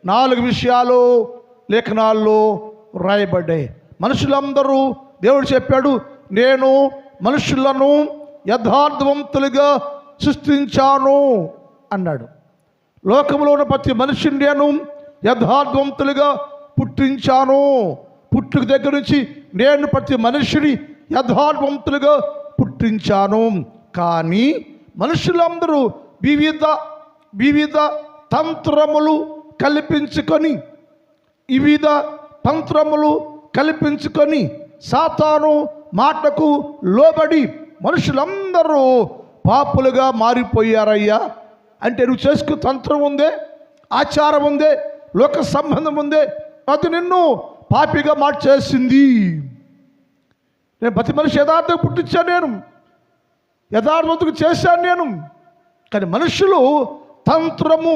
4 విషయాలు లేఖనాల్లో రాయబడ్డాయి. మనుషులందరూ దేవుడు చెప్పాడు, నేను మనుషులను యథార్థవంతులుగా సృష్టించాను అన్నాడు. లోకంలో ఉన్న ప్రతి మనిషిని నేను యథార్థవంతులుగా పుట్టించాను. పుట్టుక దగ్గర నుంచి నేను ప్రతి మనిషిని యథార్థవంతులుగా పుట్టించాను. కానీ మనుషులందరూ వివిధ తంత్రములు కల్పించుకొని సాతాను మాటకు లోబడి మనుషులందరూ పాపులుగా మారిపోయారయ్యా. అంటే నువ్వు చేసుకునే తంత్రం ఉందే, ఆచారం ఉందే, లోక సంబంధం ఉందే, అది నిన్ను పాపిగా మార్చేసింది. నేను ప్రతి మనిషి యథార్థంగా పుట్టించాను, నేను యథార్థవంతుకు చేశాను నేను. కానీ మనుషులు తంత్రము